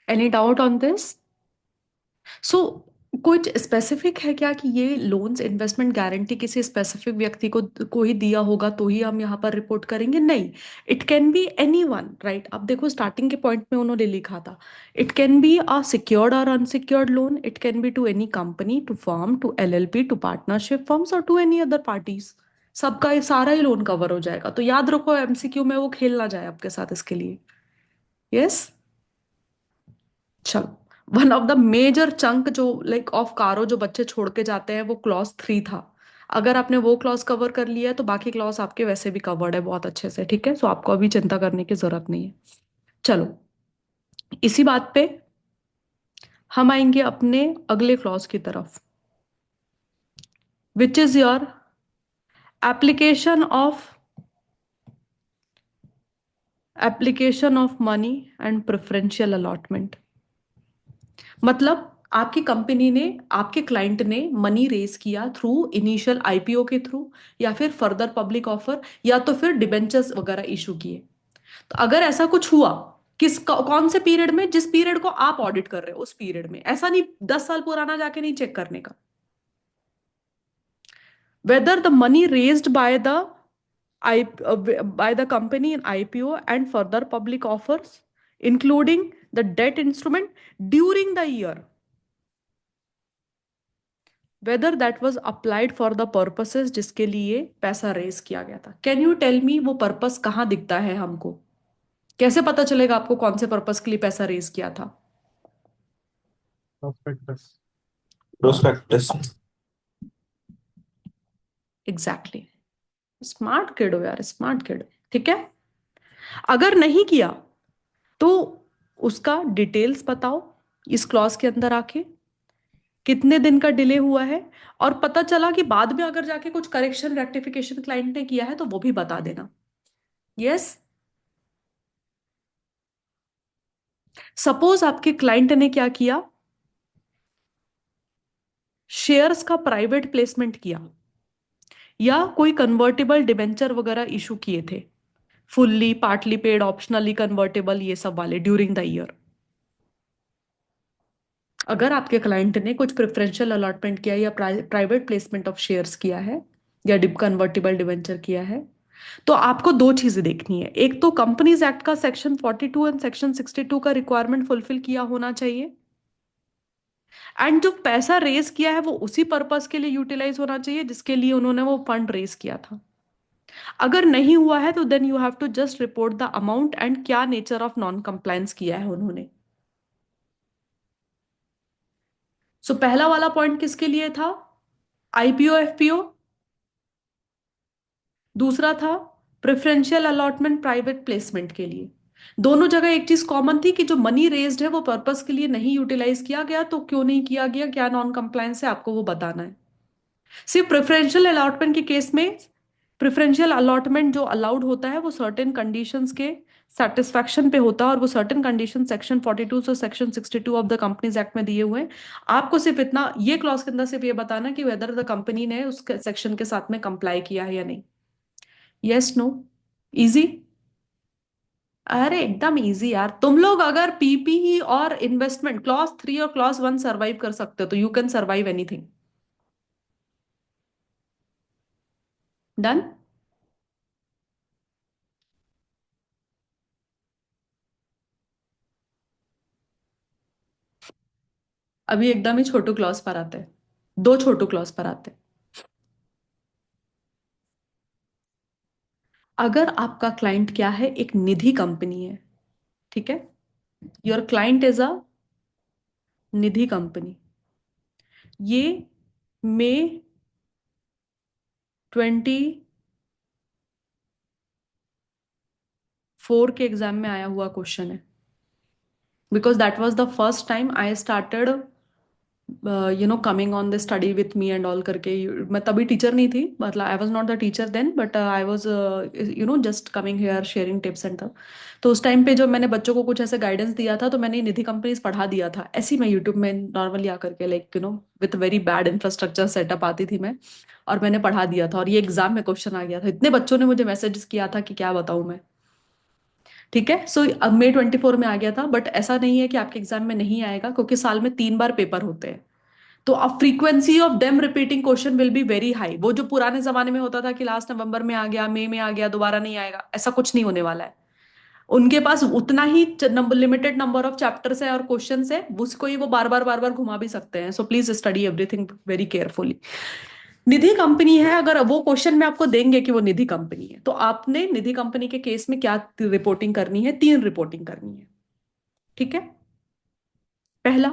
Any doubt on this? So कुछ specific है क्या कि ये लोन्स इन्वेस्टमेंट गारंटी किसी स्पेसिफिक व्यक्ति को ही दिया होगा तो ही हम यहाँ पर रिपोर्ट करेंगे? नहीं, it can be any one, right? अब देखो स्टार्टिंग के पॉइंट में उन्होंने लिखा था it can be a secured और unsecured loan, it can be to any company, to firm, to LLP, to partnership firms और टू एनी अदर पार्टीज। सबका ये सारा ही लोन कवर हो जाएगा। तो याद रखो एमसीक्यू में वो खेल ना जाए आपके साथ इसके लिए। यस। चलो, one of the major chunk जो लाइक ऑफ कारो जो बच्चे छोड़ के जाते हैं वो क्लॉज 3 था। अगर आपने वो क्लॉज कवर कर लिया है तो बाकी क्लॉज आपके वैसे भी कवर्ड है बहुत अच्छे से, ठीक है? सो आपको अभी चिंता करने की जरूरत नहीं है। चलो, इसी बात पे हम आएंगे अपने अगले क्लॉज की तरफ, which is your application of money and preferential allotment. मतलब आपकी कंपनी ने, आपके क्लाइंट ने मनी रेज किया थ्रू इनिशियल आईपीओ के थ्रू, या फिर फर्दर पब्लिक ऑफर, या तो फिर डिबेंचर्स वगैरह इशू किए। तो अगर ऐसा कुछ हुआ, कौन से पीरियड में? जिस पीरियड को आप ऑडिट कर रहे हो उस पीरियड में, ऐसा नहीं 10 साल पुराना जाके नहीं चेक करने का। Whether the money raised I, by the company in IPO and further public offers, including the debt instrument during the year, whether that was applied for the purposes जिसके लिए पैसा रेज किया गया था। कैन यू टेल मी वो purpose कहाँ दिखता है हमको? कैसे पता चलेगा आपको कौन से पर्पस के लिए पैसा रेज किया था? Prospectus. Prospectus. Exactly. Smart kid हो यार, स्मार्ट किड। ठीक है, अगर नहीं किया तो उसका डिटेल्स बताओ इस क्लॉज के अंदर आके, कितने दिन का डिले हुआ है, और पता चला कि बाद में अगर जाके कुछ करेक्शन रेक्टिफिकेशन क्लाइंट ने किया है तो वो भी बता देना। यस। सपोज आपके क्लाइंट ने क्या किया, शेयर्स का प्राइवेट प्लेसमेंट किया या कोई कन्वर्टेबल डिबेंचर वगैरह इशू किए थे, fully, partly paid, optionally convertible, ये सब वाले ड्यूरिंग द ईयर। अगर आपके क्लाइंट ने कुछ प्रेफरेंशियल अलॉटमेंट किया या प्राइवेट प्लेसमेंट ऑफ शेयर्स किया है या डिब कन्वर्टेबल डिबेंचर किया है, तो आपको दो चीजें देखनी है। एक तो कंपनीज एक्ट का सेक्शन 42 एंड सेक्शन 62 का रिक्वायरमेंट फुलफिल किया होना चाहिए, एंड जो पैसा रेज किया है वो उसी पर्पस के लिए यूटिलाइज होना चाहिए जिसके लिए उन्होंने वो फंड रेज किया था। अगर नहीं हुआ है तो then you have to just report the amount and क्या नेचर ऑफ नॉन कंप्लायंस किया है उन्होंने। सो पहला वाला पॉइंट किसके लिए था? IPO FPO. दूसरा था प्रेफरेंशियल अलॉटमेंट प्राइवेट प्लेसमेंट के लिए। दोनों जगह एक चीज कॉमन थी कि जो मनी रेज्ड है वो पर्पस के लिए नहीं यूटिलाइज किया गया, तो क्यों नहीं किया गया, क्या नॉन कंप्लायंस है, आपको वो बताना है। सिर्फ प्रेफरेंशियल अलॉटमेंट के केस में प्रेफरेंशियल अलॉटमेंट जो अलाउड होता है वो सर्टेन कंडीशंस के सेटिस्फैक्शन पे होता है, और वो सर्टेन कंडीशन सेक्शन 42 से section 62 of the companies act में दिए हुए हैं। आपको सिर्फ इतना ये क्लॉज के अंदर सिर्फ ये बताना कि वेदर द कंपनी ने उस सेक्शन के साथ में कंप्लाई किया है या नहीं। Yes, no, easy. अरे एकदम इजी यार। तुम लोग अगर पीपीई और इन्वेस्टमेंट क्लॉज 3 और क्लॉज 1 सर्वाइव कर सकते हो तो you can survive anything. Done. अभी एकदम ही छोटू क्लॉज पर आते हैं, दो छोटू क्लॉज पर आते हैं। अगर आपका क्लाइंट क्या है, एक निधि कंपनी है, ठीक है? Your client is a Nidhi company. ये मई 24 के एग्जाम में आया हुआ क्वेश्चन है, because that was the first time I started coming on the study with me and all करके। मैं तभी टीचर नहीं थी, मतलब I was not the teacher then, but I was just coming here sharing tips and सब। तो उस time पे जब मैंने बच्चों को कुछ ऐसे गाइडेंस दिया था तो मैंने निधि कंपनीज पढ़ा दिया था ऐसी। मैं यूट्यूब में नॉर्मली आकर के like with very bad infrastructure setup आती थी मैं, और मैंने पढ़ा दिया था, और ये एग्जाम में क्वेश्चन आ गया था। इतने बच्चों ने मुझे मैसेज किया था कि क्या बताऊं मैं। ठीक है। सो अब मई 24 में आ गया था, बट ऐसा नहीं है कि आपके एग्जाम में नहीं आएगा, क्योंकि साल में 3 बार पेपर होते हैं। तो अब frequency of them repeating question will be very high. वो जो पुराने जमाने में होता था कि लास्ट नवंबर में आ गया, मई में आ गया, दोबारा नहीं आएगा, ऐसा कुछ नहीं होने वाला है। उनके पास उतना ही लिमिटेड नंबर ऑफ चैप्टर्स है और क्वेश्चंस है, उसको ही वो बार बार घुमा भी सकते हैं। So please study everything very carefully. Nidhi company है, अगर वो क्वेश्चन में आपको देंगे कि वो निधि कंपनी है, तो आपने निधि कंपनी के केस में क्या रिपोर्टिंग करनी है? 3 रिपोर्टिंग करनी है। ठीक है। पहला,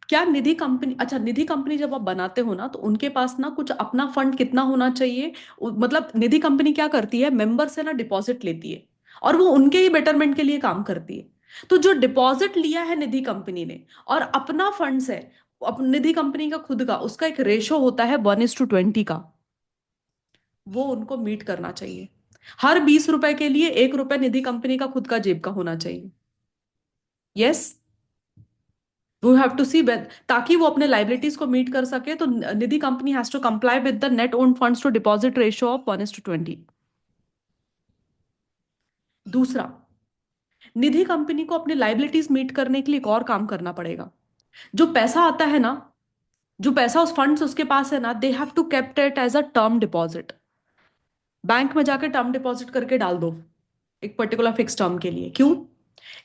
क्या निधि कंपनी, अच्छा निधि कंपनी जब आप बनाते हो ना, तो उनके पास ना कुछ अपना फंड कितना होना चाहिए? मतलब निधि कंपनी क्या करती है, मेंबर से ना डिपॉजिट लेती है, और वो उनके ही बेटरमेंट के लिए काम करती है। तो जो डिपॉजिट लिया है निधि कंपनी ने और अपना फंड्स है, निधि कंपनी का खुद का, उसका एक रेशो होता है 1:20 का। वो उनको मीट करना चाहिए। हर 20 रुपए के लिए 1 रुपए निधि कंपनी का खुद का जेब का होना चाहिए। Yes, we have to see, ताकि वो अपने लाइबिलिटीज को मीट कर सके, तो Nidhi company has to comply with the net own funds to deposit ratio of 1:20। दूसरा, निधि कंपनी को अपने लाइबिलिटीज मीट करने के लिए एक और काम करना पड़ेगा। जो पैसा आता है ना, जो पैसा उस फंड्स उसके पास है ना, they have to kept it as a term deposit. Bank में जाकर टर्म डिपॉजिट करके डाल दो एक पर्टिकुलर फिक्स टर्म के लिए। क्यों?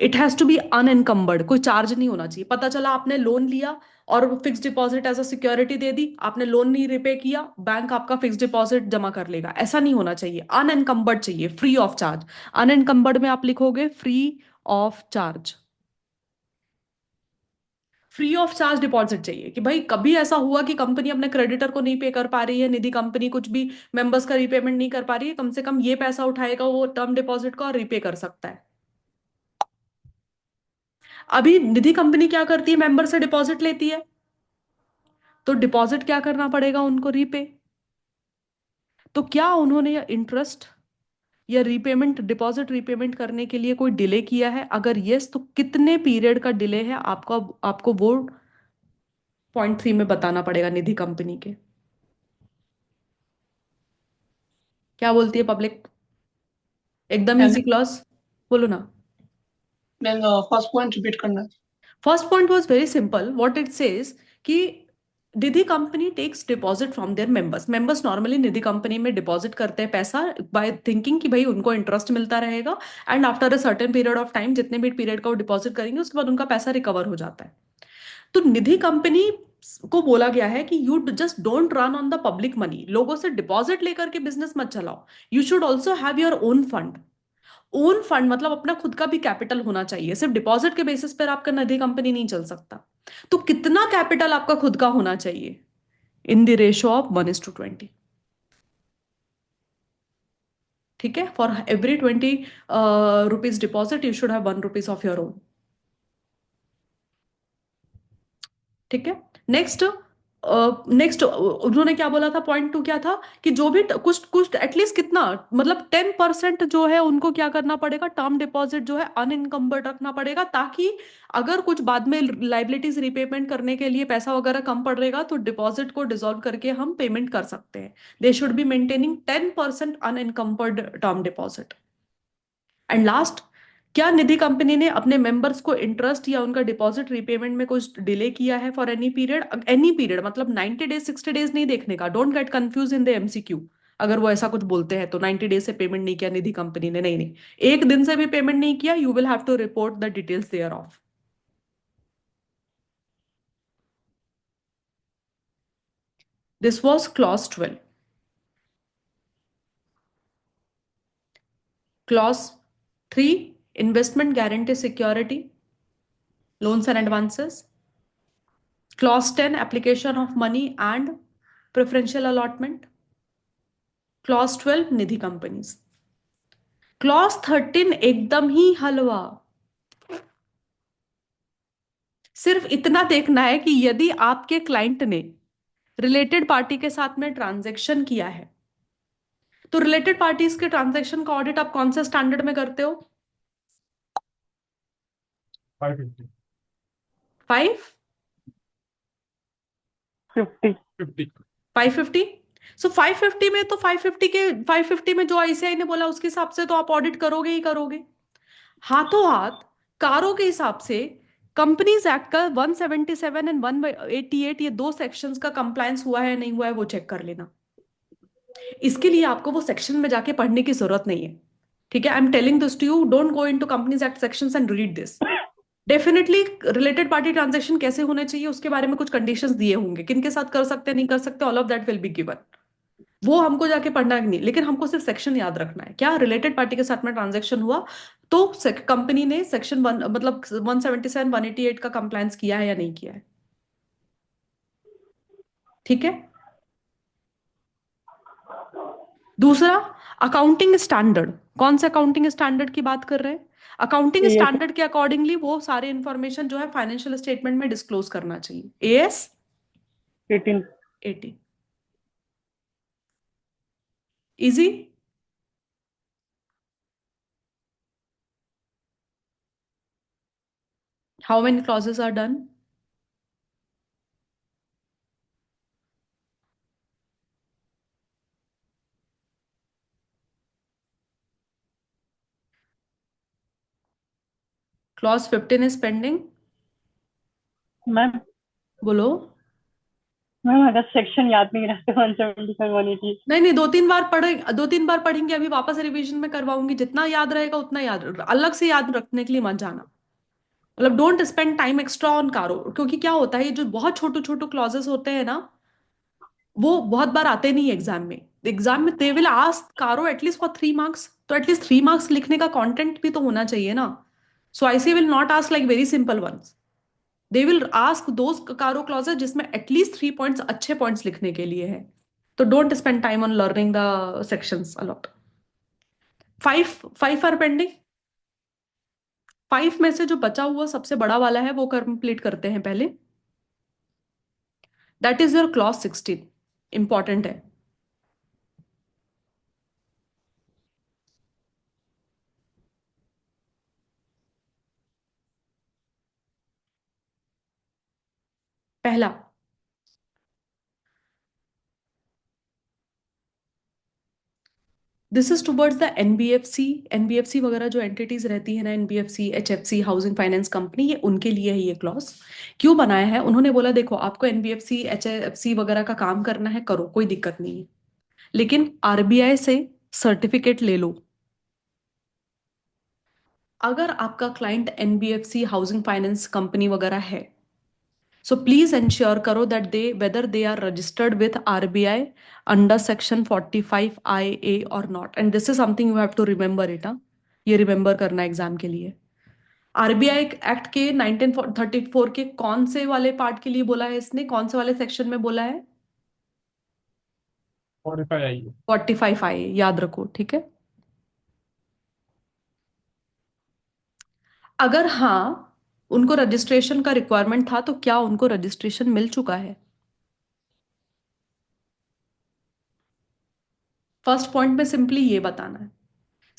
It has to be unencumbered, कोई चार्ज नहीं होना चाहिए। पता चला आपने लोन लिया और fix deposit as a security दे दी, आपने लोन नहीं रिपे किया, बैंक आपका फिक्स डिपॉजिट जमा कर लेगा, ऐसा नहीं होना चाहिए। अनएनकम्बर्ड चाहिए, फ्री ऑफ चार्ज। अनएनकम्बर्ड में आप लिखोगे free of charge. Free of charge deposit चाहिए कि भाई कभी ऐसा हुआ कि कंपनी अपने क्रेडिटर को नहीं पे कर पा रही है, निधि कंपनी कुछ भी मेंबर्स का रीपेमेंट नहीं कर पा रही है, कम से कम ये पैसा उठाएगा वो टर्म डिपॉजिट का और रीपे कर सकता है। अभी निधि कंपनी क्या करती है, मेंबर से डिपॉजिट लेती है, तो डिपॉजिट क्या करना पड़ेगा उनको? रीपे। तो क्या उन्होंने या इंटरेस्ट या रीपेमेंट, डिपॉजिट रीपेमेंट करने के लिए कोई डिले किया है? अगर यस, तो कितने पीरियड का डिले है आपको आपको वो पॉइंट 3 में बताना पड़ेगा निधि कंपनी के। क्या बोलती है पब्लिक? एकदम मैम इजी क्लॉज, बोलो ना। मैम फर्स्ट पॉइंट रिपीट करना है। First point was very simple, what it says कि Nidhi company takes deposit from their members. Members normally Nidhi company में डिपॉजिट करते हैं पैसा बाय थिंकिंग कि भाई उनको इंटरेस्ट मिलता रहेगा, and after a certain period of time, जितने भी पीरियड का वो डिपॉजिट करेंगे उसके बाद उनका पैसा रिकवर हो जाता है। तो निधि कंपनी को बोला गया है कि you just don't run on the public money, लोगों से डिपॉजिट लेकर के बिजनेस मत चलाओ। You should also have your own fund. Own fund मतलब अपना खुद का भी कैपिटल होना चाहिए, सिर्फ डिपॉजिट के बेसिस पर आपका निधि कंपनी नहीं चल सकता। तो कितना कैपिटल आपका खुद का होना चाहिए? In the ratio of 1:20। ठीक है। For every 20 rupees deposit you should have 1 rupees of your own. ठीक है। नेक्स्ट, नेक्स्ट उन्होंने क्या बोला था, पॉइंट 2 क्या था कि जो भी कुछ कुछ एटलीस्ट कितना, मतलब 10% जो है उनको क्या करना पड़ेगा, टर्म डिपॉजिट जो है अनइनकम्बर्ड रखना पड़ेगा, ताकि अगर कुछ बाद में लाइबिलिटीज रिपेमेंट करने के लिए पैसा वगैरह कम पड़ेगा तो डिपॉजिट को डिसॉल्व करके हम पेमेंट कर सकते हैं। They should be maintaining 10% unencumbered term deposit. And last, क्या निधि कंपनी ने अपने मेंबर्स को इंटरेस्ट या उनका डिपॉजिट रीपेमेंट में कुछ डिले किया है for any period? Any period मतलब 90 डेज 60 डेज नहीं देखने का, don't get confuse in the MCQ. अगर वो ऐसा कुछ बोलते हैं तो 90 डेज से पेमेंट नहीं किया निधि कंपनी ने, नहीं नहीं, एक दिन से भी पेमेंट नहीं किया, you will have to report the details there of. This was clause 12। Clause 3, investment guarantee security, loans and advances. Clause 10, application of money and preferential allotment. Clause 12, Nidhi companies. Clause 13 एकदम ही हलवा। सिर्फ इतना देखना है कि यदि आपके क्लाइंट ने related party के साथ में ट्रांजैक्शन किया है, तो रिलेटेड पार्टीज के ट्रांजैक्शन का ऑडिट आप कौन से स्टैंडर्ड में करते हो? 550 5 50 50 550। सो 550 में तो 550 में जो आईसीआई ने बोला उसके हिसाब से तो आप ऑडिट करोगे ही करोगे। हाथों हाथ कारों के हिसाब से कंपनीज एक्ट का 177 एंड 188, ये दो सेक्शंस का कंप्लायंस हुआ है नहीं हुआ है वो चेक कर लेना। इसके लिए आपको वो सेक्शन में जाके पढ़ने की जरूरत नहीं है, ठीक है। I am telling this to you, don't go into companies act sections and read this. Definitely related party transaction कैसे होने चाहिए उसके बारे में कुछ कंडीशंस दिए होंगे, किन के साथ कर सकते हैं नहीं कर सकते, all of that will be given. वो हमको जाके पढ़ना नहीं, लेकिन हमको सिर्फ सेक्शन याद रखना है। क्या रिलेटेड पार्टी के साथ में ट्रांजैक्शन हुआ तो कंपनी ने सेक्शन वन मतलब 177 188 का कंप्लायंस किया है या नहीं किया है, ठीक है। दूसरा, अकाउंटिंग स्टैंडर्ड। कौन से अकाउंटिंग स्टैंडर्ड की बात कर रहे हैं? अकाउंटिंग AS स्टैंडर्ड के अकॉर्डिंगली वो सारे इंफॉर्मेशन जो है फाइनेंशियल स्टेटमेंट में डिस्क्लोज करना चाहिए। AS 18 80 easy. How many clauses are done? Clause 15 is pending. Ma'am. बोलो। मैम अगर सेक्शन याद नहीं रहते 175 180। नहीं नहीं, दो तीन बार पढ़ेंगे, अभी वापस रिवीजन में करवाऊंगी। जितना याद रहेगा उतना याद, अलग से याद रखने के लिए मत जाना। मतलब don't spend time extra on कारो, क्योंकि क्या होता है ये जो बहुत छोटे छोटे क्लॉजेस होते हैं ना वो बहुत बार आते नहीं एग्जाम में। एग्जाम में they will ask CARO at least for 3 marks, तो एटलीस्ट 3 मार्क्स लिखने का कंटेंट भी तो होना चाहिए ना। So I see will not ask like very simple ones, they will ask those CARO clauses जिसमें एटलीस्ट 3 पॉइंट्स अच्छे पॉइंट्स लिखने के लिए है। तो don't spend time on learning the sections a lot. 5 are pending. 5 में से जो बचा हुआ सबसे बड़ा वाला है वो कंप्लीट करते हैं पहले। That is your clause 16, important है। पहला, this is towards the NBFC. NBFC वगैरह जो एंटिटीज रहती है ना, NBFC, HFC, housing finance company, ये उनके लिए है ये क्लॉज। क्यों बनाया है उन्होंने? बोला देखो आपको एनबीएफसी एचएफसी वगैरह का काम करना है, करो, कोई दिक्कत नहीं है, लेकिन आरबीआई से सर्टिफिकेट ले लो। अगर आपका client NBFC housing finance company वगैरह है, so please ensure करो that they whether they are registered with RBI under section 45 IA or not, and this is something you have to remember it, हाँ, ये remember करना exam के लिए। RBI act के 1934 के कौन से वाले पार्ट के लिए बोला है इसने, कौन से वाले सेक्शन में बोला है? 45 आई है। 45 IA, याद रखो, ठीक है। अगर हाँ उनको रजिस्ट्रेशन का रिक्वायरमेंट था तो क्या उनको रजिस्ट्रेशन मिल चुका है? फर्स्ट पॉइंट में सिंपली ये बताना है।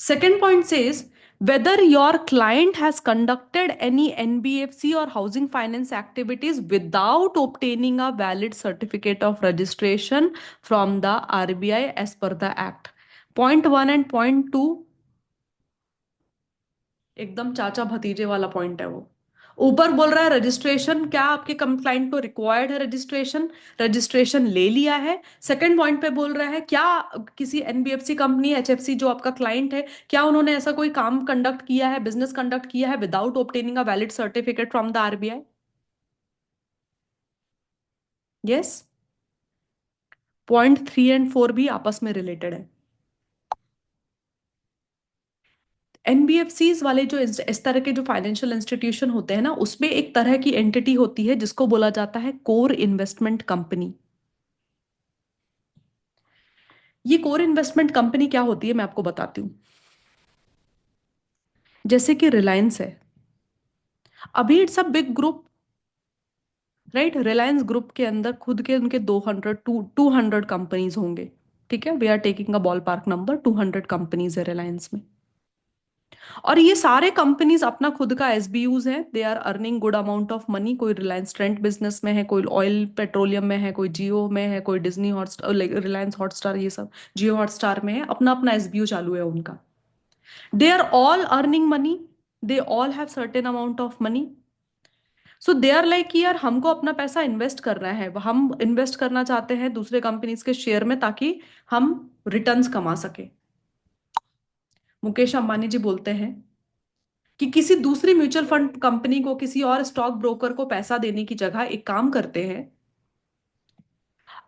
Second point says whether your client has conducted any NBFC or housing finance activities without obtaining a valid certificate of registration from the RBI as per the Act. Point 1 and point 2 एकदम चाचा भतीजे वाला point है वो। ऊपर बोल रहा है रजिस्ट्रेशन, क्या आपके क्लाइंट को रिक्वायर्ड है रजिस्ट्रेशन, रजिस्ट्रेशन ले लिया है। सेकंड पॉइंट पे बोल रहा है क्या किसी एनबीएफसी कंपनी, एचएफसी जो आपका क्लाइंट है, क्या उन्होंने ऐसा कोई काम कंडक्ट किया है, बिजनेस कंडक्ट किया है without obtaining a valid certificate from the RBI? Yes. Point 3 and 4 भी आपस में रिलेटेड है। एनबीएफसीज वाले जो इस तरह के जो फाइनेंशियल इंस्टीट्यूशन होते हैं ना, उसमें एक तरह की एंटिटी होती है जिसको बोला जाता है कोर इन्वेस्टमेंट कंपनी। ये कोर इन्वेस्टमेंट कंपनी क्या होती है मैं आपको बताती हूँ। जैसे कि रिलायंस है, अभी it's a big group, right. Reliance group के अंदर खुद के उनके 200 कंपनीज होंगे, ठीक है। We are taking a ball park number, 200 companies है रिलायंस में। और ये सारे कंपनीज अपना खुद का एसबीयूज है, they are earning good amount of money. कोई रिलायंस ट्रेंड बिजनेस में है, कोई ऑयल पेट्रोलियम में है, कोई जियो में है, कोई डिज्नी हॉटस्टार, रिलायंस हॉटस्टार, ये सब जियो हॉटस्टार में है, अपना अपना एसबीयू चालू है उनका। They are all earning money, they all have certain amount of money. So they are like कि यार हमको अपना पैसा इन्वेस्ट करना है, हम इन्वेस्ट करना चाहते हैं दूसरे कंपनीज के शेयर में ताकि हम रिटर्न्स कमा सके. मुकेश अंबानी जी बोलते हैं कि किसी दूसरी म्यूचुअल फंड कंपनी को, किसी और स्टॉक ब्रोकर को पैसा देने की जगह एक काम करते हैं,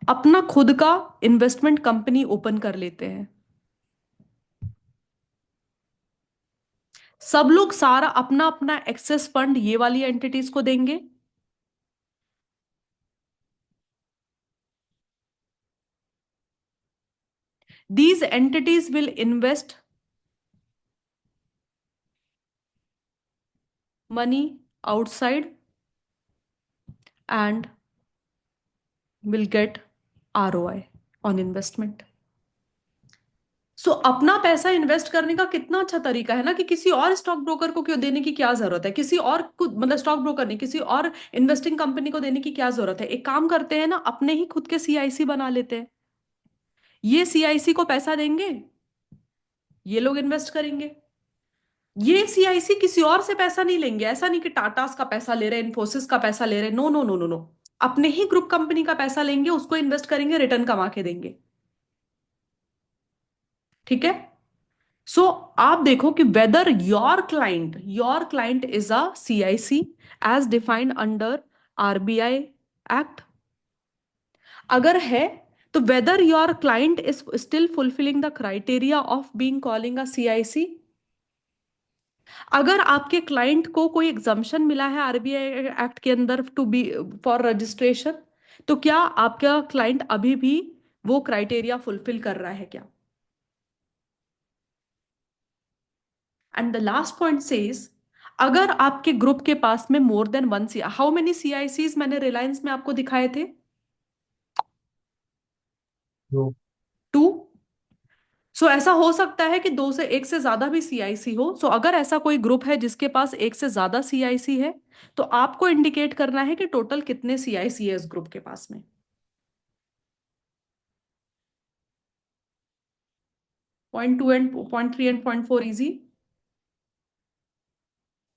अपना खुद का इन्वेस्टमेंट कंपनी ओपन कर लेते हैं. सब लोग सारा अपना अपना एक्सेस फंड ये वाली एंटिटीज को देंगे. These entities will invest money outside and will get ROI on investment. सो अपना पैसा इन्वेस्ट करने का कितना अच्छा तरीका है ना, कि किसी और स्टॉक ब्रोकर को क्यों देने की क्या जरूरत है, किसी और को, मतलब स्टॉक ब्रोकर नहीं, किसी और इन्वेस्टिंग कंपनी को देने की क्या जरूरत है. एक काम करते हैं ना, अपने ही खुद के CIC बना लेते हैं. ये CIC को पैसा देंगे, ये लोग इन्वेस्ट करेंगे. ये CIC किसी और से पैसा नहीं लेंगे. ऐसा नहीं कि टाटास का पैसा ले रहे, इन्फोसिस का पैसा ले रहे. No no no no no. अपने ही ग्रुप कंपनी का पैसा लेंगे, उसको इन्वेस्ट करेंगे, रिटर्न कमा के देंगे. ठीक है. सो आप देखो कि whether your client is a CIC as defined under RBI act. अगर है तो whether your client is still fulfilling the criteria of being calling a CIC. अगर आपके क्लाइंट को कोई एग्जम्पशन मिला है RBI एक्ट के अंदर टू बी फॉर रजिस्ट्रेशन, तो क्या आपका क्लाइंट अभी भी वो क्राइटेरिया फुलफिल कर रहा है क्या? And the last point says, अगर आपके ग्रुप के पास में more than one how many CICs मैंने रिलायंस में आपको दिखाए थे? 2. सो ऐसा हो सकता है कि दो से एक से ज्यादा भी CIC हो. सो अगर ऐसा कोई ग्रुप है जिसके पास एक से ज्यादा CIC है, तो आपको इंडिकेट करना है कि टोटल कितने CIC है इस ग्रुप के पास में. .2 एंड .3 एंड .4 इजी.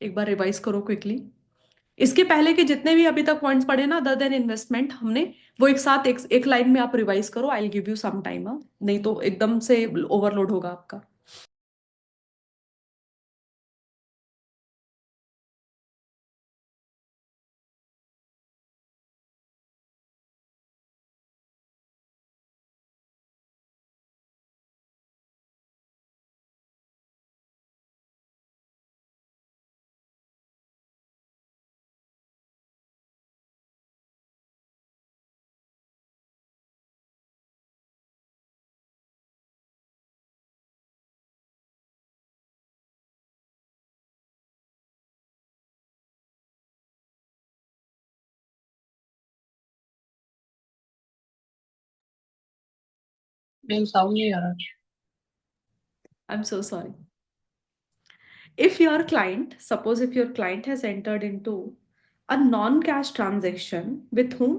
एक बार रिवाइज करो क्विकली. इसके पहले के जितने भी अभी तक पॉइंट्स पढ़े ना, अदर देन इन्वेस्टमेंट, हमने वो एक साथ एक लाइन में आप रिवाइज करो. I will give you some time, नहीं तो एकदम से ओवरलोड होगा आपका. मेन साउंड नहीं आ रहा. I am so sorry. If your client has entered into a non-cash transaction with whom?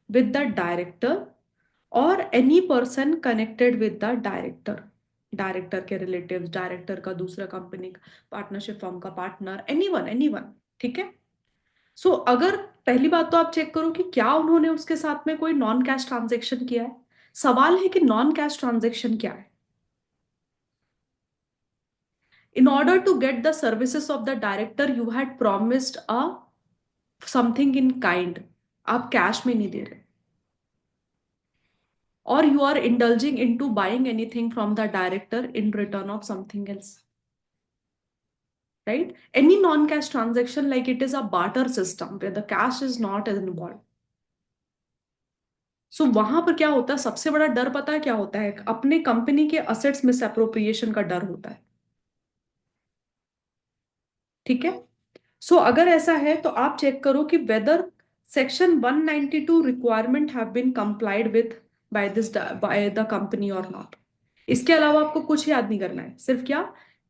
With the director or any person connected with the director. Director के relatives, director का दूसरा company, partnership firm का partner, anyone. ठीक है. सो अगर पहली बात तो आप चेक करो कि क्या उन्होंने उसके साथ में कोई नॉन कैश ट्रांजेक्शन किया है. सवाल है कि नॉन कैश ट्रांजेक्शन क्या है. In order to get the services of the director, you had promised a something in kind. आप कैश में नहीं दे रहे. Or you are indulging into buying anything from the director in return of something else. Right? Any non-cash transaction, like it is a barter system where the cash is not involved. So वहां पर क्या होता है, सबसे बड़ा डर पता है क्या होता है? अपने कंपनी के असेट्स मिस एप्रोप्रिएशन का डर होता है. ठीक है. सो अगर ऐसा है तो आप चेक करो कि whether section 192 requirement have been complied with by the company और नॉट. इसके अलावा आपको कुछ याद नहीं करना है. सिर्फ क्या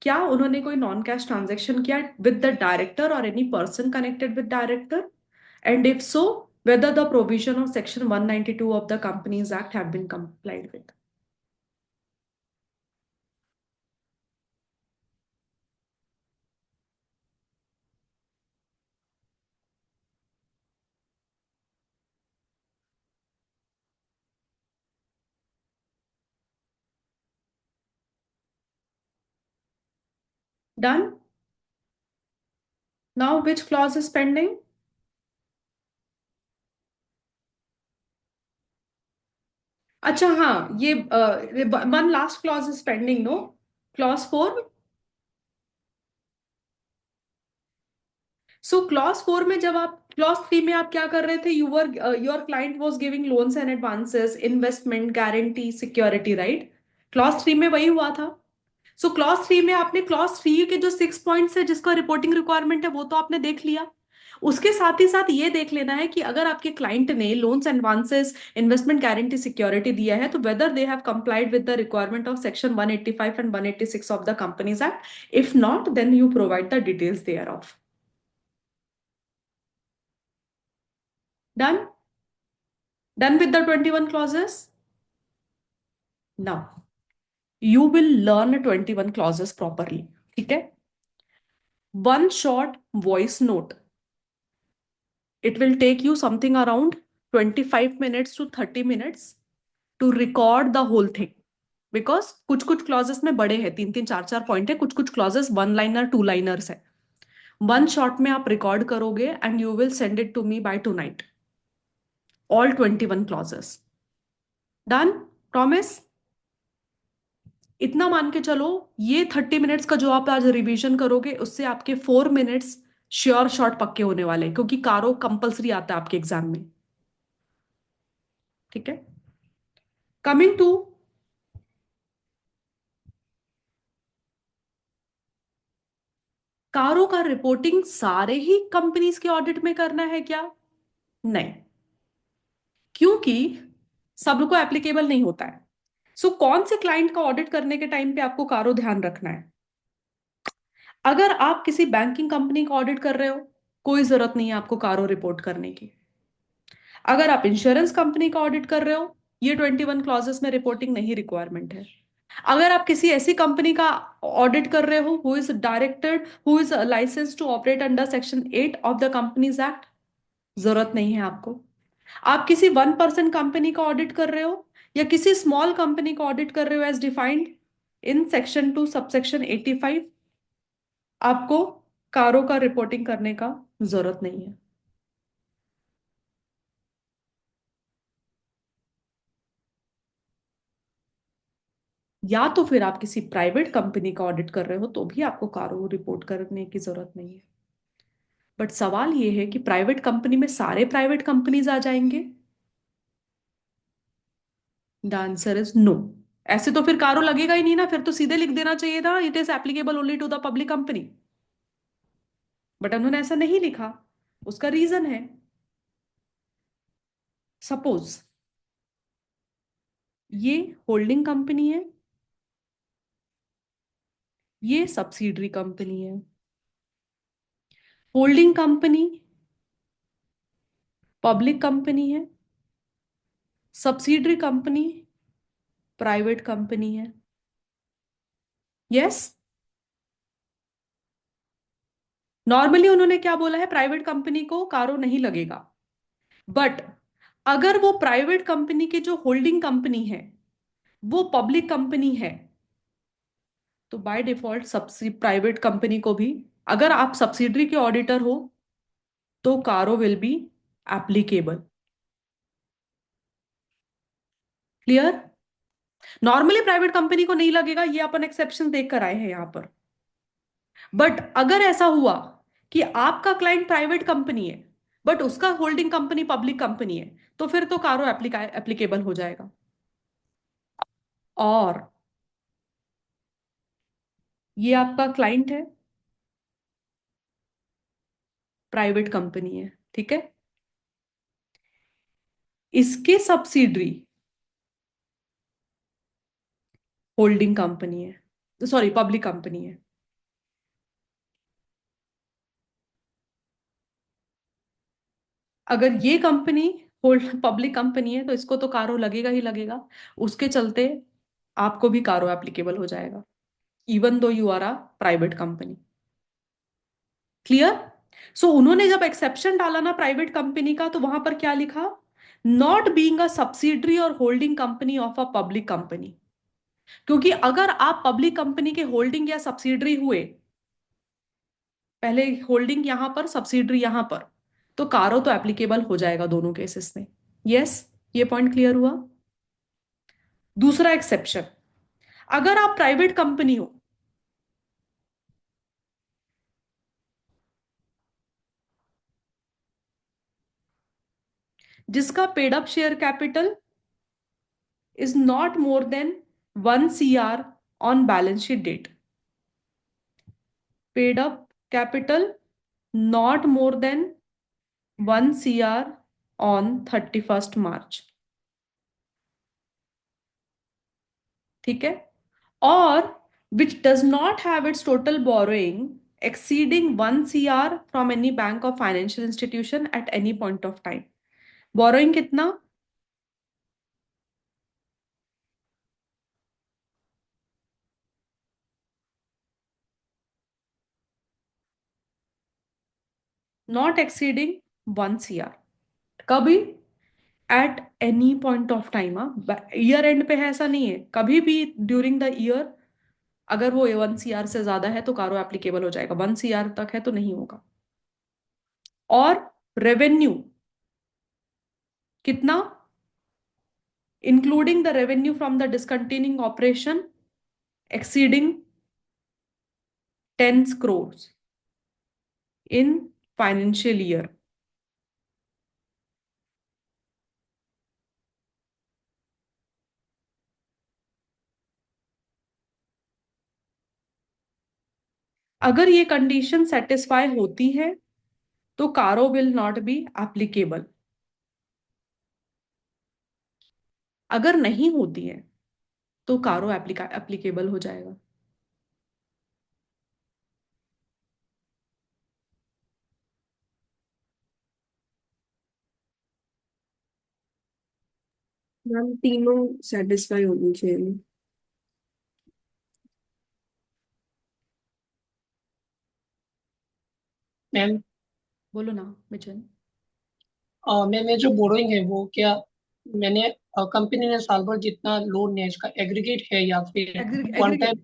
क्या उन्होंने कोई नॉन कैश ट्रांजेक्शन किया विद द डायरेक्टर और any person connected with director, and if so whether the provision of section 192 of the Companies Act have been complied with. Done. Now which clause is pending? अच्छा हाँ, ये one last clause is pending, no? Clause 4. So clause 4 में जब आप clause 3 में आप क्या कर रहे थे? Your client was giving loans and advances, investment, guarantee, security, right? Clause 3 में वही हुआ था. सो क्लॉज 3 में आपने क्लॉज 3 के जो 6 पॉइंट्स है जिसका रिपोर्टिंग रिक्वायरमेंट है वो तो आपने देख लिया. उसके साथ ही साथ ये देख लेना है कि अगर आपके क्लाइंट ने loans advances, investment, guarantee, security दिया है तो whether they have complied with the requirement of section 185 and 186 of the companies act. If not then you provide the details there of. Done. Done with the 21 clauses? Now, you will learn 21 clauses properly. ठीक है? One short voice note. It will take you something around 25 minutes to 30 minutes to record the whole thing. Because कुछ कुछ clauses में बड़े हैं, 3 3 4 4 point है, कुछ कुछ clauses one liner, two liners है. One shot में आप रिकॉर्ड करोगे and you will send it to me by tonight. All 21 clauses. Done? Promise? इतना मान के चलो, ये 30 मिनट्स का जो आप आज रिवीजन करोगे उससे आपके 4 मिनट्स श्योर शॉट पक्के होने वाले हैं, क्योंकि कारो कंपलसरी आता है आपके एग्जाम में. ठीक है? कमिंग टू कारो का रिपोर्टिंग सारे ही कंपनीज के ऑडिट में करना है क्या? नहीं, क्योंकि सबको एप्लीकेबल नहीं होता है. सो कौन से क्लाइंट का ऑडिट करने के टाइम पे आपको कारो ध्यान रखना है? अगर आप किसी बैंकिंग कंपनी का ऑडिट कर रहे हो, कोई जरूरत नहीं है आपको कारो रिपोर्ट करने की. अगर आप इंश्योरेंस कंपनी का ऑडिट कर रहे हो, ये 21 क्लॉजेस में रिपोर्टिंग नहीं रिक्वायरमेंट है. अगर आप किसी ऐसी कंपनी का ऑडिट कर रहे हो who is directed, who is licence to operate under section 8 of the companies act, जरूरत नहीं है आपको. आप किसी 1% कंपनी का ऑडिट कर रहे हो या किसी स्मॉल कंपनी का ऑडिट कर रहे हो as defined in section 2 subsection 85, आपको कारो का रिपोर्टिंग करने का जरूरत नहीं है. या तो फिर आप किसी प्राइवेट कंपनी का ऑडिट कर रहे हो तो भी आपको कारो रिपोर्ट करने की जरूरत नहीं है. बट सवाल ये है कि प्राइवेट कंपनी में सारे प्राइवेट कंपनीज आ जाएंगे? The answer is no. ऐसे तो फिर कारो लगेगा ही नहीं ना, फिर तो सीधे लिख देना चाहिए था it is applicable only to the public company. But उन्होंने ऐसा नहीं लिखा. उसका रीजन है, सपोज ये होल्डिंग कंपनी है, ये सब्सिडरी कंपनी है. होल्डिंग कंपनी पब्लिक कंपनी है, सब्सिडरी कंपनी प्राइवेट कंपनी है. यस, नॉर्मली उन्होंने क्या बोला है? प्राइवेट कंपनी को कारो नहीं लगेगा. बट अगर वो प्राइवेट कंपनी की जो होल्डिंग कंपनी है वो पब्लिक कंपनी है, तो by default subsidy private company को भी, अगर आप सब्सिडरी के ऑडिटर हो तो कारो will be applicable. Clear? Normally private company को नहीं लगेगा, ये अपन एक्सेप्शन देख कर आए हैं यहां पर. बट अगर ऐसा हुआ कि आपका क्लाइंट प्राइवेट कंपनी है बट उसका होल्डिंग कंपनी पब्लिक कंपनी है, तो फिर तो कारो एप्लीकेबल हो जाएगा. और ये आपका क्लाइंट है, प्राइवेट कंपनी है, ठीक है? इसके सब्सिडरी होल्डिंग कंपनी है, सॉरी पब्लिक कंपनी है. अगर ये कंपनी होल्ड पब्लिक कंपनी है तो इसको तो कारो लगेगा ही लगेगा. उसके चलते आपको भी कारो एप्लीकेबल हो जाएगा even though you are a private company. Clear? So उन्होंने जब एक्सेप्शन डाला ना प्राइवेट कंपनी का, तो वहां पर क्या लिखा? नॉट बीइंग अ सब्सिडरी और holding company of a public company. क्योंकि अगर आप पब्लिक कंपनी के होल्डिंग या सब्सिडरी हुए पहले होल्डिंग यहां पर, सब्सिडरी यहां पर, तो कारो तो एप्लीकेबल हो जाएगा दोनों केसेस में। यस, ये पॉइंट क्लियर हुआ। दूसरा एक्सेप्शन, अगर आप प्राइवेट कंपनी हो, जिसका paid up share capital is not more than 1 CR on balance sheet date, paid up capital not more than 1 CR on 31st March, ठीक है, और which does not have its total borrowing exceeding 1 CR from any bank or financial institution at any point of time। borrowing कितना? not exceeding 1 CR, कभी, eight any point of time. Year and पे है ऐसा नहीं है, कभी भी during the year अगर वो 1 CR से ज्यादा है तो कारो एप्लीकेबल हो जाएगा, 1 CR तक है तो नहीं होगा। और रेवेन्यू कितना? Including the revenue from the discontinuing operation exceeding 10 crores in financial year. अगर ये कंडीशन सेटिस्फाई होती है तो कारो विल नॉट बी एप्लीकेबल। अगर नहीं होती है तो कारो एप्लीकेबल हो जाएगा। मैम तीनों सेटिस्फाई होनी चाहिए। मैम बोलो ना मिचन। मैम ये जो बोरोइंग है वो क्या मैंने कंपनी ने साल भर जितना लोन है इसका एग्रीगेट है या फिर वन एग्रीगेट टाइम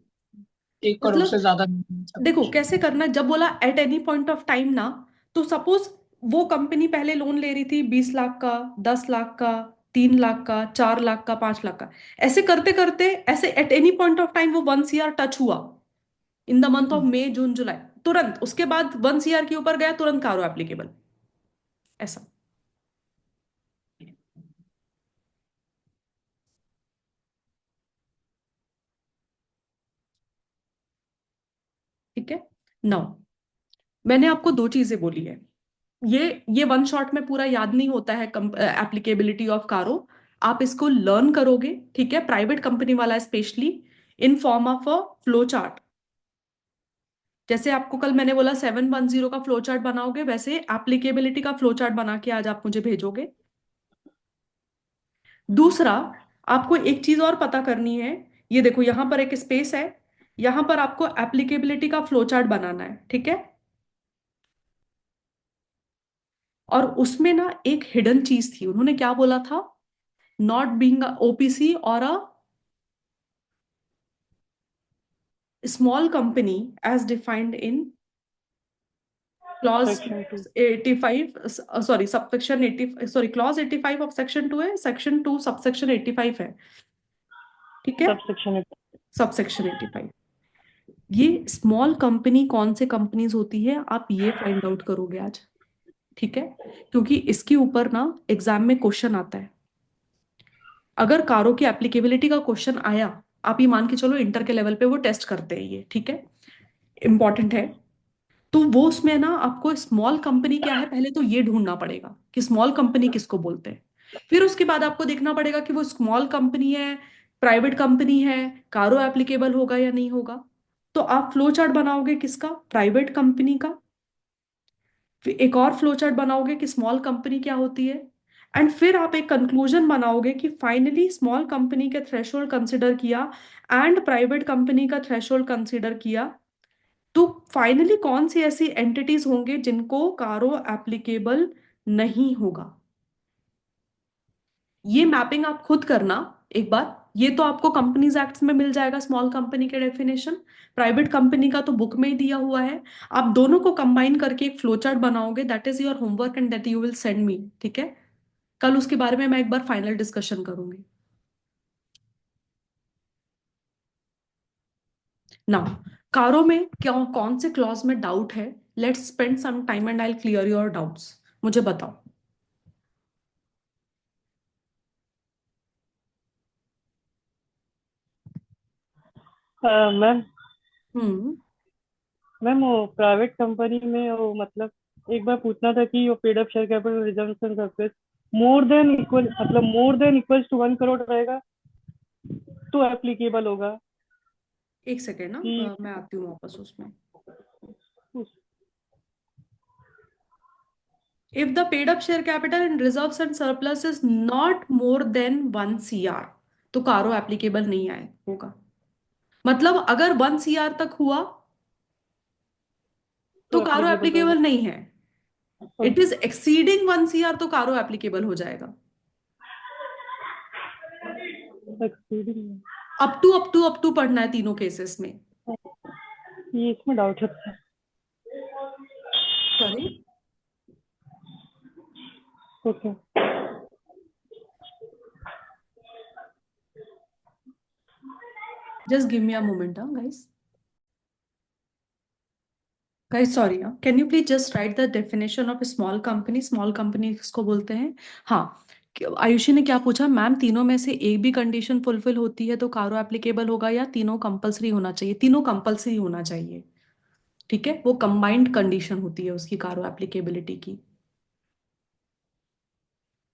1 करोड़ से मतलब ज्यादा नहीं, सब देखो कुछ? कैसे करना है, जब बोला eight any point of time ना, तो सपोज वो कंपनी पहले लोन ले रही थी 20 लाख का, 10 लाख का, 3 लाख का, 4 लाख का, 5 लाख का, ऐसे करते करते ऐसे at any point of time वो 1 CR टच हुआ in the month of May June July, तुरंत उसके बाद 1 CR के ऊपर गया, तुरंत कारो एप्लीकेबल, ऐसा। ठीक है। नाउ मैंने आपको दो चीजें बोली है, ये वन शॉट में पूरा याद नहीं होता है एप्लीकेबिलिटी ऑफ कारो, आप इसको लर्न करोगे, ठीक है, प्राइवेट कंपनी वाला specially, in form of a flow chart. जैसे आपको कल मैंने बोला 710 का फ्लो चार्ट बनाओगे, वैसे एप्लीकेबिलिटी का फ्लो चार्ट बना के आज आप मुझे भेजोगे। दूसरा, आपको एक चीज और पता करनी है, ये देखो यहां पर एक स्पेस है, यहां पर आपको एप्लीकेबिलिटी का फ्लो चार्ट बनाना है, ठीक है, और उसमें ना एक हिडन चीज थी, उन्होंने क्या बोला था, नॉट बीइंग ओपीसी और अ small company as defined in clause section 2। 85, sorry subsection 80, sorry clause 85 of section 2 है, section 2 subsection 85 है, ठीक है, सब सेक्शन subsection 85। ये स्मॉल कंपनी कौन से कंपनीज होती है आप ये फाइंड आउट करोगे आज, ठीक है, क्योंकि इसके ऊपर ना एग्जाम में क्वेश्चन आता है। अगर कारो की एप्लीकेबिलिटी का क्वेश्चन आया, आप ये मान के चलो इंटर के लेवल पे वो टेस्ट करते हैं ये, ठीक है, इंपॉर्टेंट है, तो वो उसमें ना आपको स्मॉल कंपनी क्या है पहले तो ये ढूंढना पड़ेगा कि स्मॉल कंपनी किसको बोलते हैं, फिर उसके बाद आपको देखना पड़ेगा कि वो स्मॉल कंपनी है, प्राइवेट कंपनी है, कारो एप्लीकेबल होगा या नहीं होगा। तो आप फ्लो चार्ट बनाओगे किसका, प्राइवेट कंपनी का, फिर एक और फ्लो चार्ट बनाओगे कि स्मॉल कंपनी क्या होती है, एंड फिर आप एक कंक्लूजन बनाओगे कि फाइनली स्मॉल कंपनी के थ्रेशोल्ड कंसिडर किया एंड प्राइवेट कंपनी का थ्रेशोल्ड कंसिडर किया, तो फाइनली कौन सी ऐसी एंटिटीज होंगे जिनको कारो एप्लीकेबल नहीं होगा। ये मैपिंग आप खुद करना एक बार, ये तो आपको कंपनीज एक्ट में मिल जाएगा, स्मॉल कंपनी के डेफिनेशन। प्राइवेट कंपनी का तो बुक में ही दिया हुआ है। आप दोनों को कंबाइन करके एक फ्लो चार्ट बनाओगे, that is your homework and that you will send me, ठीक है। कल उसके बारे में मैं एक बार फाइनल डिस्कशन करूंगी ना। कारो में क्या कौन से क्लॉज में डाउट है? Let's spend some time and I clear your doubts. मुझे बताओ। Ma'am hmm. मैम वो प्राइवेट कंपनी में वो मतलब एक बार पूछना था कि वो paid up share capital reservation surplus more than equal मतलब more than equals to 1 crore रहेगा तो एप्लीकेबल होगा एक सेकेंड ना, कि मैं आती हूँ वापस उसमें। उस- if the paid up share capital in reserves and surplus is not more than 1 CR, तो कारो एप्लीकेबल नहीं आए होगा। मतलब अगर 1 CR तक हुआ तो तो कारो एप्लीकेबल रहेगा। एप्लीकेबल नहीं है। इट इज एक्सीडिंग 1 CR तो कारो एप्लीकेबल हो जाएगा। एक्सीडिंग अप टू पढ़ना है तीनों केसेस में। ये इसमें डाउट है। Sorry. Okay. Just give me a moment guys. Guys sorry, can you please just right the definition of small company? Small company किसको बोलते हैं? हाँ। आयुषी ने क्या पूछा? मैम तीनों में से एक भी कंडीशन फुलफिल होती है तो कारो एप्लीकेबल होगा, या तीनों कंपलसरी होना चाहिए? तीनों कंपलसरी होना चाहिए, ठीक है। वो कंबाइंड कंडीशन होती है उसकी, कारो एप्लीकेबिलिटी की।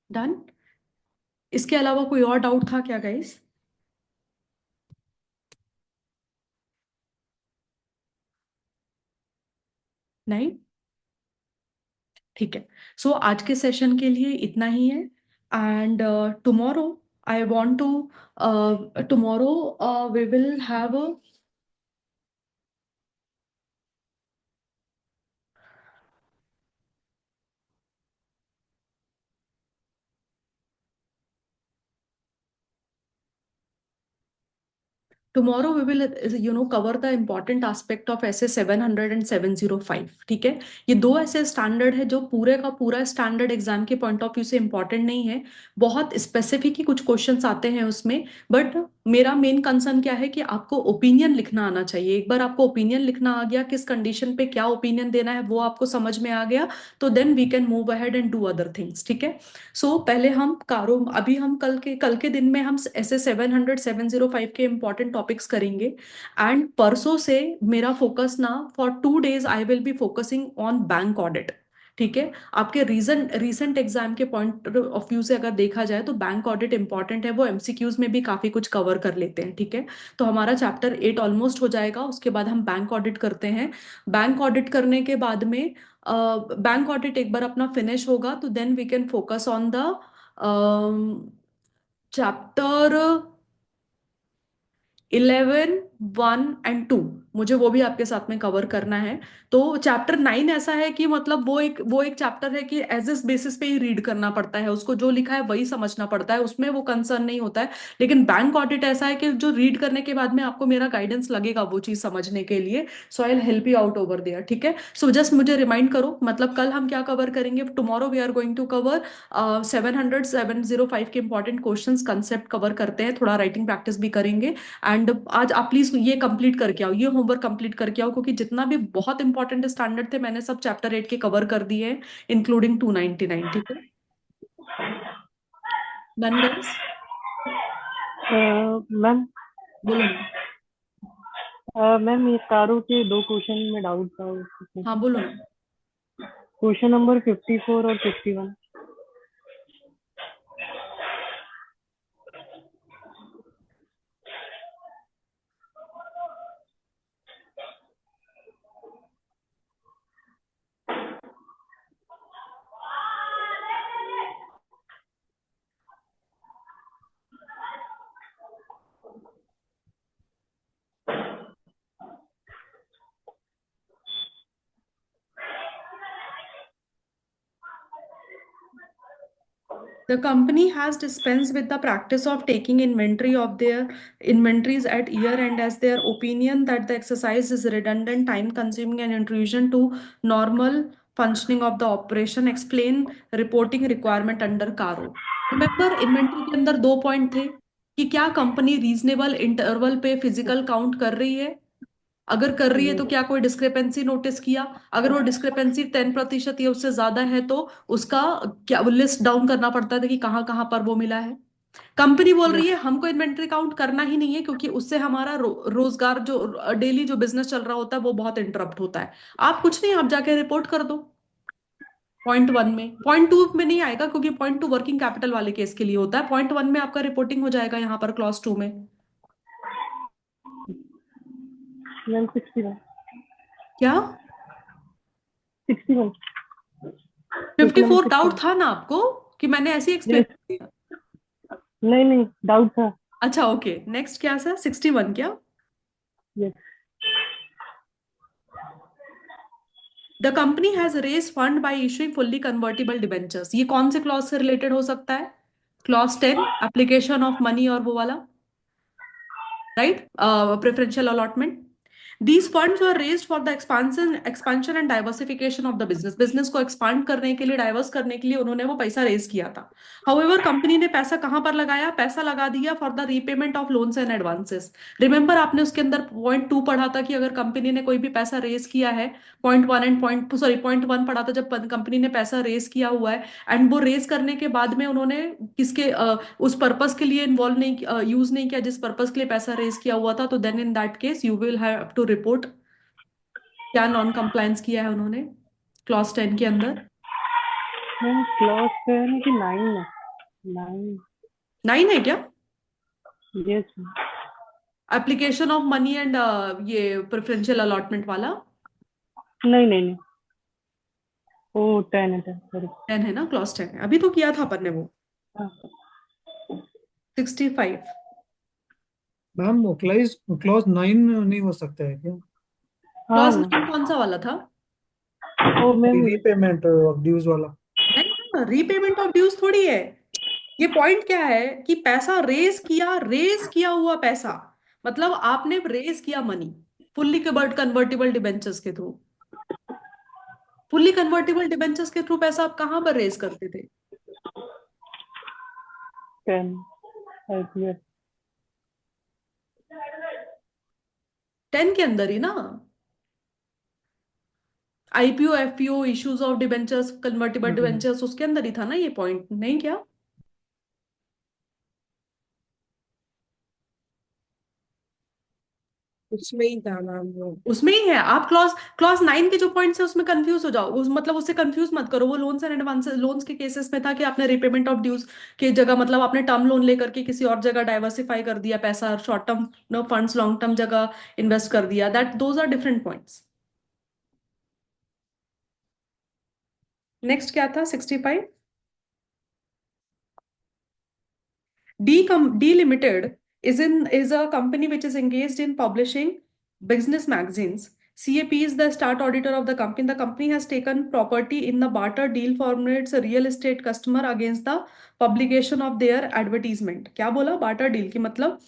डन। इसके अलावा कोई और डाउट था क्या गाइस? नहीं? ठीक है। सो आज के सेशन के लिए इतना ही है। And tomorrow I want to, tomorrow we will have tomorrow we will cover the important aspect of ऐसे 700 एंड 705, ठीक है। ये दो ऐसे स्टैंडर्ड है जो पूरे का पूरा स्टैंडर्ड एग्जाम के पॉइंट ऑफ व्यू से इंपॉर्टेंट नहीं है। बहुत स्पेसिफिक ही कुछ क्वेश्चंस आते हैं उसमें। बट मेरा मेन कंसर्न क्या है कि आपको ओपिनियन लिखना आना चाहिए। एक बार आपको ओपिनियन लिखना आ गया, किस कंडीशन पे क्या ओपिनियन देना है वो आपको समझ में आ गया, तो then we can move ahead and do other things, ठीक है। सो पहले हम कारो, अभी हम कल के दिन में हम ऐसे 700 705 के इंपॉर्टेंट टॉपिक्स करेंगे। एंड परसों से मेरा फोकस ना, for 2 days I will be focusing on bank audit, ठीक है। आपके रीसेंट एग्जाम के पॉइंट ऑफ व्यू से अगर देखा जाए तो बैंक ऑडिट इंपॉर्टेंट है, वो एमसीक्यूज में भी काफी कुछ कवर कर लेते हैं, ठीक है। तो हमारा चैप्टर 8 ऑलमोस्ट हो जाएगा, उसके बाद हम बैंक ऑडिट करते हैं। बैंक ऑडिट करने के बाद में, बैंक ऑडिट एक बार अपना फिनिश होगा तो then we can focus on the chapter 11, 1 and 2। मुझे वो भी आपके साथ में कवर करना है। तो चैप्टर 9 ऐसा है कि मतलब वो एक चैप्टर है कि एज इस बेसिस पे ही रीड करना पड़ता है उसको, जो लिखा है वही समझना पड़ता है, उसमें वो कंसर्न नहीं होता है। लेकिन बैंक ऑडिट ऐसा है कि जो रीड करने के बाद में आपको मेरा गाइडेंस लगेगा वो चीज समझने के लिए। So I will help you out over there, ठीक है। सो जस्ट मुझे रिमाइंड करो, मतलब कल हम क्या कवर करेंगे? Tomorrow we are going to cover 700 705 के इंपॉर्टेंट क्वेश्चंस, कंसेप्ट कवर करते हैं, थोड़ा राइटिंग प्रैक्टिस भी करेंगे। एंड आज आप प्लीज ये कंप्लीट करके आओ, ये होमवर्क कंप्लीट करके आओ, क्योंकि जितना भी बहुत इंपॉर्टेंट स्टैंडर्ड थे मैंने सब चैप्टर 8 के कवर कर दिए हैं, इंक्लूडिंग 299, ठीक है। Done guys? मैम बोलो ना। मैम ये कारो के 2 क्वेश्चन में डाउट था हाँ बोलो ना। क्वेश्चन नंबर 54 और 51। The company has dispensed with the practice of taking inventory of their inventories at year end as their opinion that the exercise is redundant, time consuming, and intrusion to normal functioning of the operation. Explain reporting requirement under कारो. Remember inventory के अंदर दो point थे कि क्या company reasonable interval पे physical count कर रही है, अगर कर रही है तो क्या कोई डिस्क्रिपेंसी नोटिस किया, अगर वो डिस्क्रिपेंसी 10% या उससे ज्यादा है तो उसका क्या लिस्ट डाउन करना पड़ता था कि कहाँ कहाँ पर वो मिला है। कंपनी बोल रही है हमको इन्वेंट्री काउंट करना ही नहीं है क्योंकि उससे हमारा रोजगार जो डेली जो बिजनेस चल रहा होता है वो बहुत इंटरप्ट होता है। आप कुछ नहीं, आप जाके रिपोर्ट कर दो पॉइंट वन में। पॉइंट टू में नहीं आएगा क्योंकि पॉइंट टू वर्किंग कैपिटल वाले केस के लिए होता है, पॉइंट वन में आपका रिपोर्टिंग हो जाएगा यहाँ पर क्लॉज टू में। मैम 61 क्या 61 54 डाउट था ना आपको कि मैंने ऐसे एक्सप्लेन Yes. किया? नहीं नहीं डाउट था। अच्छा ओके, नेक्स्ट क्या सर 61 क्या? Yes the company has raise fund by issuing fully convertible debentures, ये कौन से क्लॉज से रिलेटेड हो सकता है? क्लॉज 10 एप्लीकेशन ऑफ मनी और वो वाला, right, preferential allotment. These funds were raised for the expansion and diversification of the business. Business को एक्सपांड करने के लिए, डाइवर्स करने के लिए उन्होंने वो पैसा रेज किया था। हाउएवर कंपनी ने पैसा कहां पर लगाया? पैसा लगा दिया for the repayment of loans and advances. Remember आपने उसके अंदर पॉइंट टू पढ़ा था कि अगर कंपनी ने कोई भी पैसा रेज किया है, point one and point one पढ़ा था जब कंपनी ने पैसा रेज किया हुआ है एंड वो रेज करने के बाद में उन्होंने किसके उस पर्पस के लिए इन्वॉल्व नहीं यूज नहीं किया जिस पर्पस के लिए पैसा रेज किया हुआ था, तो then in that case you will have to report क्या नॉन कंप्लायंस किया है उन्होंने क्लॉज 10 के अंदर। मैम क्लॉज 10 कि 9 है 9 9 है क्या? Yes application of money and ये प्रेफरेंशियल अलॉटमेंट वाला नहीं नहीं नहीं ओ 10 है 10 सॉरी 10 है ना, क्लॉज 10 है, अभी तो किया था अपन ने वो। हाँ 65 मैम क्लॉज क्लॉज 9 नहीं हो सकता है क्या? हाँ क्लॉज मैम 9 कौन सा वाला था? ओ मैम रीपेमेंट ऑफ ड्यूज वाला। नहीं, रीपेमेंट ऑफ ड्यूज थोड़ी है। ये पॉइंट क्या है कि पैसा रेज किया हुआ पैसा, मतलब आपने रेज किया मनी फुल्ली कन्वर्टिबल डिबेंचर्स के थ्रू। फुल्ली कन्वर्टिबल डिबेंचर्स के थ्रू पैसा आप कहां पर रेज करते थे? 10 आईपीएस 10 के अंदर ही ना, IPO FPO issues of debentures convertible debentures उसके अंदर ही था ना ये पॉइंट, नहीं क्या? उसमें ही था मैम वो। उसमें ही है। आप क्लॉज क्लॉज 9 के जो पॉइंट्स है उसमें कंफ्यूज हो जाओ, मतलब उससे कंफ्यूज मत करो। वो लोन्स एंड एडवांसेस लोन्स के केसेस में था कि आपने रिपेमेंट ऑफ ड्यूज के जगह, मतलब आपने टर्म लोन लेकर के किसी और जगह डाइवर्सिफाई कर दिया पैसा, short term funds long term जगह इन्वेस्ट कर दिया, that those are different points. Next क्या था 65? D Limited is a company which is engaged in publishing business magazines. CAP is the start auditor of the company. The company has taken property in the barter deal from its real estate customer against the publication of their advertisement. क्या बोला? barter deal की मतलब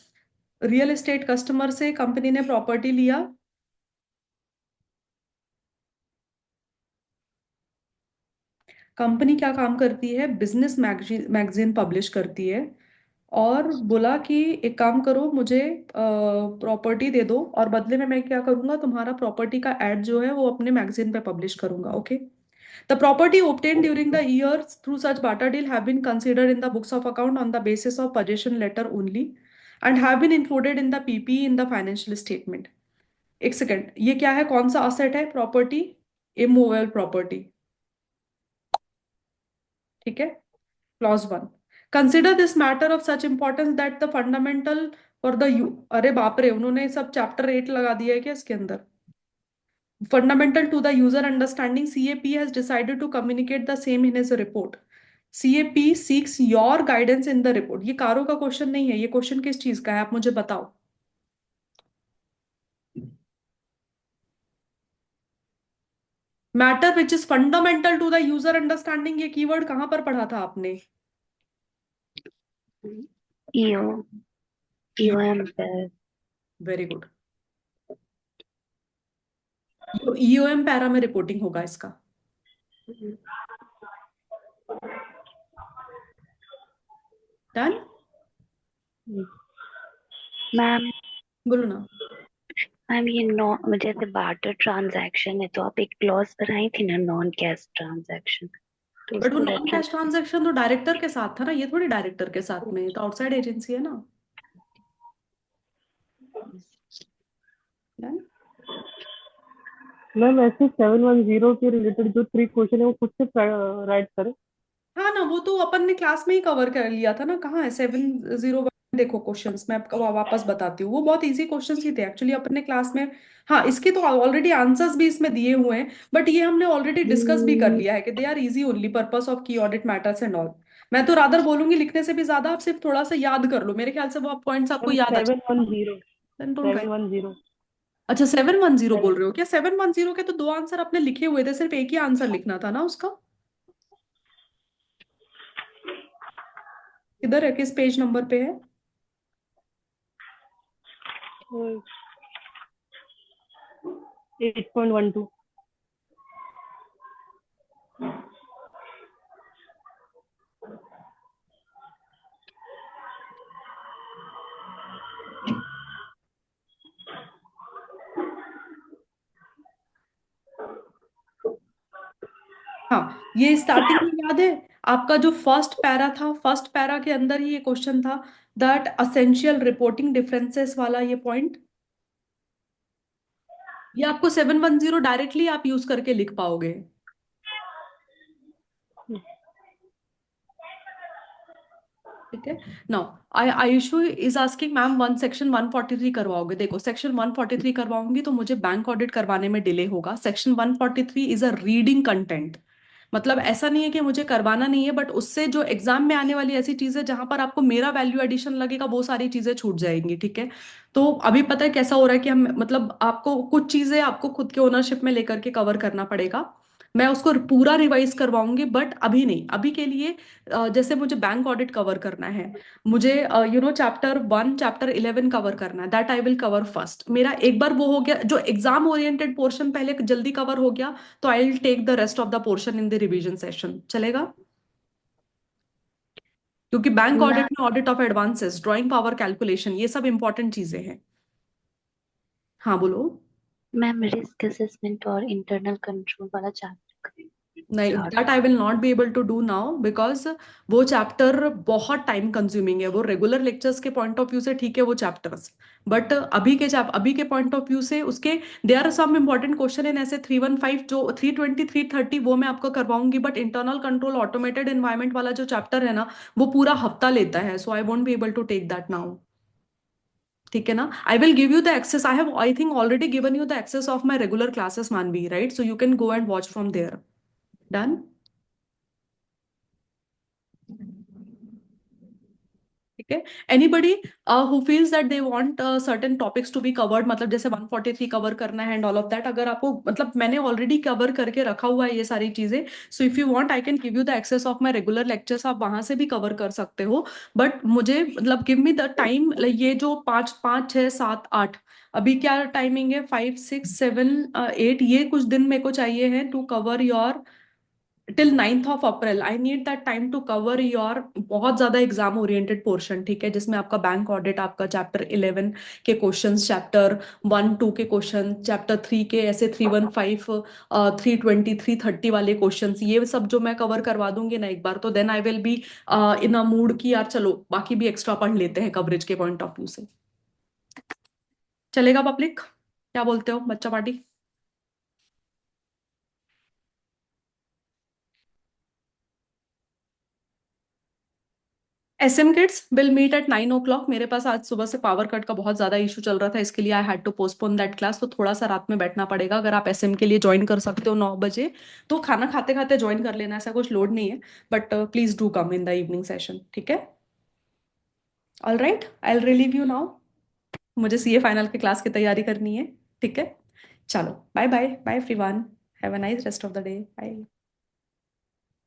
real estate customer से company ने property लिया, company क्या काम करती है? बिजनेस मैगजीन पब्लिश करती है और बोला कि एक काम करो, मुझे प्रॉपर्टी दे दो और बदले में मैं क्या करूंगा, तुम्हारा प्रॉपर्टी का एड जो है वो अपने मैगजीन पे पब्लिश करूंगा। Okay, the property obtained during the years through such barter deal have been considered in the books of account on the basis of possession letter only and have been included in the PPE in the financial statement। एक second, ये क्या है? कौन सा asset है? Property, immovable property, ठीक है। Clause 1, consider this matter of such importance that the fundamental for the you, अरे बाप रे, उन्होंने सब चैप्टर 8 लगा दिया है क्या इसके अंदर? Fundamental to the user understanding, CAP has decided to communicate the same in his report. CAP seeks your guidance in the report. ये कारो का क्वेश्चन नहीं है, ये क्वेश्चन किस चीज का है आप मुझे बताओ। Matter which is fundamental to the user understanding, ये कीवर्ड कहां पर पढ़ा था आपने? ईओ ईओएम पे। Very good. ईओएम पैरा में रिपोर्टिंग होगा इसका। डन। मैम बोलो ना। मैम ये नॉन जैसे बार्टर ट्रांजैक्शन है तो आप एक क्लॉज बनाई थी ना, नॉन कैश ट्रांजैक्शन, तो बट वो उसको नॉन रेफरेंस। कैश ट्रांजैक्शन तो डायरेक्टर के साथ था ना, ये थोड़ी डायरेक्टर के साथ में, ये तो आउटसाइड एजेंसी है ना। Done? मैम ऐसे 710 के रिलेटेड जो 3 क्वेश्चन है वो खुद से राइट करें। हाँ ना, वो तो अपन ने क्लास में ही कवर कर लिया था ना। कहाँ है 701? देखो क्वेश्चंस मैं आपको वापस बताती हूँ, वो बहुत इजी क्वेश्चंस ही थे एक्चुअली अपन ने क्लास में। हाँ, इसके तो ऑलरेडी आंसर्स भी इसमें दिए हुए हैं, बट ये हमने ऑलरेडी डिस्कस भी कर लिया है कि they are easy only purpose of key audit matters and all. मैं तो रादर बोलूंगी लिखने से भी ज्यादा आप सिर्फ थोड़ा सा याद कर लो, मेरे ख्याल से वो आप पॉइंट्स आपको मैम याद आ 710 जाए। 710 अच्छा 710 बोल 7। रहे हो क्या? 710 के तो दो आंसर अपने लिखे हुए थे, सिर्फ एक ही आंसर लिखना था ना उसका। किधर है, किस पेज नंबर पे है? 8.12। हाँ, ये स्टार्टिंग में याद है आपका जो फर्स्ट पैरा था, फर्स्ट पैरा के अंदर ही ये क्वेश्चन था, दैट असेंशियल रिपोर्टिंग डिफरेंसेस वाला ये पॉइंट। ये आपको 710 डायरेक्टली आप यूज करके लिख पाओगे। ठीक है। Now Ayushu is asking ma'am one section 143 करवाओगे? देखो सेक्शन 143 करवाऊंगी तो मुझे बैंक ऑडिट करवाने में डिले होगा। Section 143 is a reading content, मतलब ऐसा नहीं है कि मुझे करवाना नहीं है, बट उससे जो एग्जाम में आने वाली ऐसी चीजें जहां पर आपको मेरा वैल्यू एडिशन लगेगा वो सारी चीजें छूट जाएंगी। ठीक है। तो अभी पता है कैसा हो रहा है कि हम मतलब आपको कुछ चीजें आपको खुद के ओनरशिप में लेकर के कवर करना पड़ेगा। मैं उसको पूरा रिवाइज करवाऊंगी, बट अभी नहीं। अभी के लिए जैसे मुझे बैंक ऑडिट कवर करना है, मुझे चैप्टर 1 चैप्टर 11 कवर करना है, that I will cover first. मेरा एक बार वो हो गया, जो एग्जाम ओरिएंटेड पोर्शन पहले जल्दी कवर हो गया, तो I will take the rest of the portion in the revision session. चलेगा? क्योंकि बैंक मैम ऑडिट में audit of advances, drawing power calculation, ये सब इंपॉर्टेंट चीजें हैं। हाँ बोलो। मैम रिस्क असेसमेंट और इंटरनल कंट्रोल वाला चैप्टर नहीं, start. That I will not be able to do now, because वो चैप्टर बहुत टाइम कंज्यूमिंग है। वो रेगुलर लेक्चर्स के पॉइंट ऑफ व्यू से ठीक है वो चैप्टर्स, बट अभी के पॉइंट ऑफ व्यू से उसके they are some important question in ऐसे 315 जो 320 330 वो मैं आपको करवाऊंगी, but internal control automated environment वाला जो चैप्टर है ना, वो पूरा हफ्ता लेता है, so I won't be able to take that now. ठीक है ना? I will give you the access, I have I think already given you the access of my regular classes Manvi, right? So you can go and watch from there. Done. ठीक है। Anybody who feels that they want certain topics to be covered, मतलब जैसे 143 cover करना है and all of that, अगर आपको मतलब मैंने ऑलरेडी कवर करके रखा हुआ है ये सारी चीजें, so if you want I can give you the access of my regular lectures, आप वहां से भी कवर कर सकते हो। बट मुझे मतलब गिव मी द टाइम, ये जो 5 5 6 7 8, अभी क्या टाइमिंग है? 5 6 7 8, ये कुछ दिन मेरे को चाहिए है to cover your till 9th of April। I need that time to cover your बहुत ज्यादा एग्जाम ओरिएंटेड पोर्शन। ठीक है, जिसमें आपका बैंक ऑडिट, आपका चैप्टर 11 के क्वेश्चंस, चैप्टर 1 2 के क्वेश्चन, चैप्टर 3 के ऐसे 315 320 330 वाले क्वेश्चंस, ये सब जो मैं कवर करवा दूंगी ना एक बार, तो then I will be in a mood कि यार चलो बाकी भी एक्स्ट्रा पढ़ लेते हैं कवरेज के पॉइंट ऑफ व्यू से। चलेगा पब्लिक? क्या बोलते हो बच्चा party? SM kids will meet at 9 o'clock। मेरे पास आज सुबह से पावर कट का बहुत ज्यादा इशू चल रहा था, इसके लिए I had to postpone that class, तो थोड़ा सा रात में बैठना पड़ेगा। अगर आप SM के लिए ज्वाइन कर सकते हो 9 बजे, तो खाना खाते खाते ज्वाइन कर लेना, ऐसा कुछ लोड नहीं है, but please do come in the evening session. ठीक है। All right, I will relieve you now. मुझे CA फाइनल की क्लास की तैयारी करनी है। ठीक है। चलो bye bye bye everyone. Have a nice rest of the day. Bye.